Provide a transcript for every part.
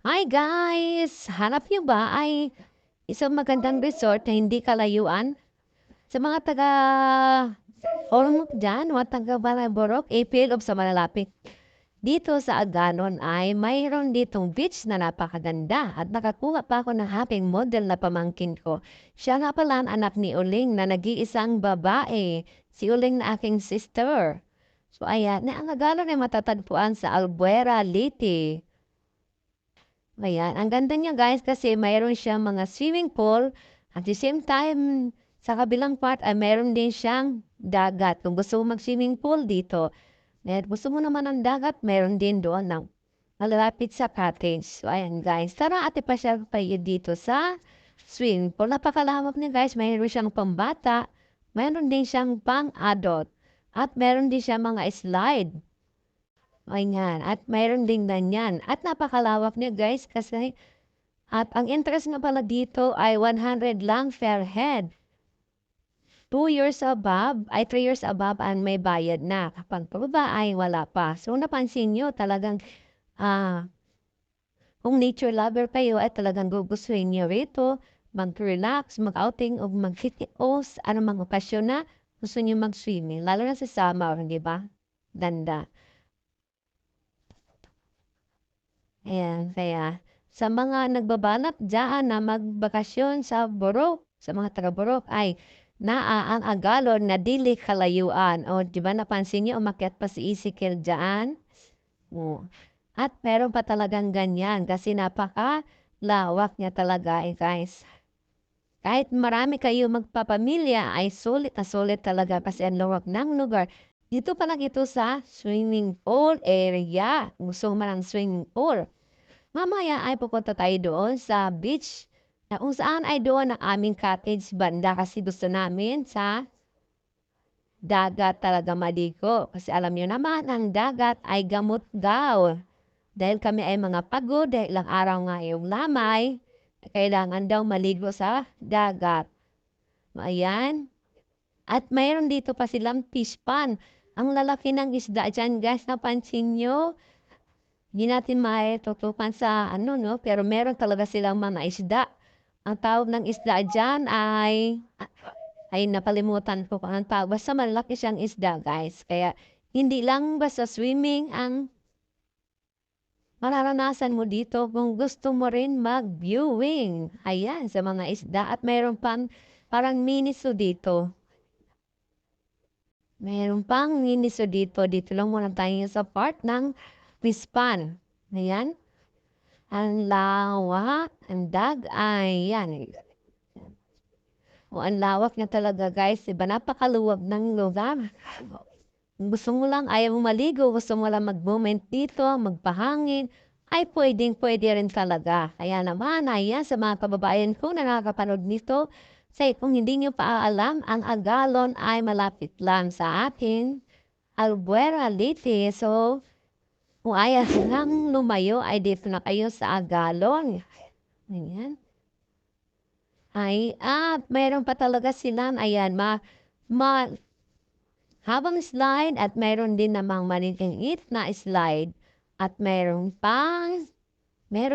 Hi guys! Hanap niyo ba ay isang magandang resort na hindi kalayuan? Sa mga taga Ormoc dyan, mga taga Balaborok, April of sa malalapit. Dito sa Aganon ay mayroon ditong beach na napakaganda at nakakuha pa ako ng happy model na pamangkin ko. Siya nga pala ang anak ni Uling na nag-iisang babae. Si Uling na aking sister. So ayan, na ang Aganon ay matatagpuan sa Albuera, Leyte. Ayan, ang ganda niya guys kasi mayroon siyang mga swimming pool at the same time sa kabilang part ay mayroon din siyang dagat. Kung gusto mo mag-swimming pool dito, at gusto mo naman ng dagat, mayroon din doon ng malalapit sa cottage. So ayan guys, tara ate pasyal kayo dito sa swimming pool. Napakalawak niya guys, mayroon siyang pambata, mayroon din siyang pang-adult at mayroon din siyang mga slide. Ayan, at mayroon ding ganyan. At napakalawak niya guys kasi at ang interest nga pala dito ay 100 lang per head. 2 years above, ay 3 years above ang may bayad na. Kapag pababa ay wala pa. So napansin nyo talagang kung nature lover kayo ay talagang gugustuhin nyo rito mag-relax, mag-outing o mag-fitness, ano mga okasyon na gusto nyo mag-swimming. Lalo na sa summer, di ba? Ganda. Ayan, kaya sa mga nagbabalak diyaan na magbakasyon sa Borok, sa mga taga Borok ay ang agalon na dili kalayuan. O, di ba napansin niyo, umakyat pa si Ezekiel dyan? O, at meron pa talagang ganyan kasi napaka lawak niya talaga guys. Kahit marami kayo magpapamilya ay sulit na sulit talaga kasi ang lawak ng lugar. Dito pa lang ito sa swimming pool area. Gusto mo ng swimming pool. Mamaya ay pupunta tayo doon sa beach na kung saan ay doon ang aming cottage banda kasi gusto namin sa dagat talaga maligo. Kasi alam niyo naman, ang dagat ay gamot daw. Dahil kami ay mga pagod, dahil ilang araw nga yung lamay, kailangan daw maligo sa dagat. Ayan. At mayroon dito pa silang fish pond. Ang lalaki ng isda dyan guys, napansin nyo? Hindi natin maitutukan sa ano, no? Pero meron talaga silang mga isda. Ang tawag ng isda dyan ay napalimutan ko kung ang tawag. Basta malaki siyang isda, guys. Kaya hindi lang basta swimming ang mararanasan mo dito kung gusto mo rin mag-viewing. Ayan, sa mga isda. At meron pang parang mini zoo dito. Meron pang mini zoo dito. Dito lang muna tayo sa part ng fish pond. Ayan. Ang lawak, ang ay yan. O ang lawak niya talaga guys, diba? Napakaluwag ng lugar. Gusto mo lang, ayaw mo maligo, gusto mo lang mag-moment dito, magpahangin, ay pwedeng-pwede rin talaga. Kaya naman, ayan, sa mga kababayan ko na nakakapanood nito, say, kung hindi nyo pa alam, ang Agalon ay malapit lang sa atin, Albuera, Leyte. So, kung ayaw lang lumayo, ay dito na kayo sa Agalon. Ayan. Ay, meron pa talaga silang, ayan, habang slide at meron din namang maliliit na slide. At meron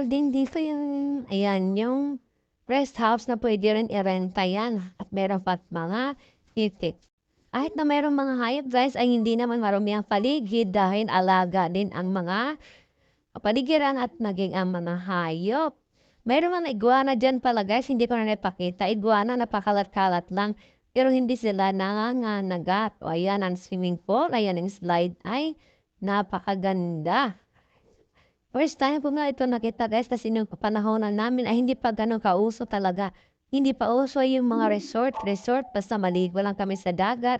din dito yung, ayan, yung rest house na pwede rin i-renta yan. At meron pa mga itik. Kahit na mayroong mga hayop guys ay hindi naman marumi ang paligid dahil alaga din ang mga kapaligiran at naging ang mga hayop. Mayroong mga iguana dyan pala guys, hindi ko na napakita. Iguana napakalat-kalat lang pero hindi sila nanganganagat. O ayan ang swimming pool, ayan ang slide ay napakaganda. First time po nga ito nakita guys kasi nung panahonan namin ay hindi pa ganun kauso talaga. Hindi pa uso yung mga resort, basta maligo lang kami sa dagat.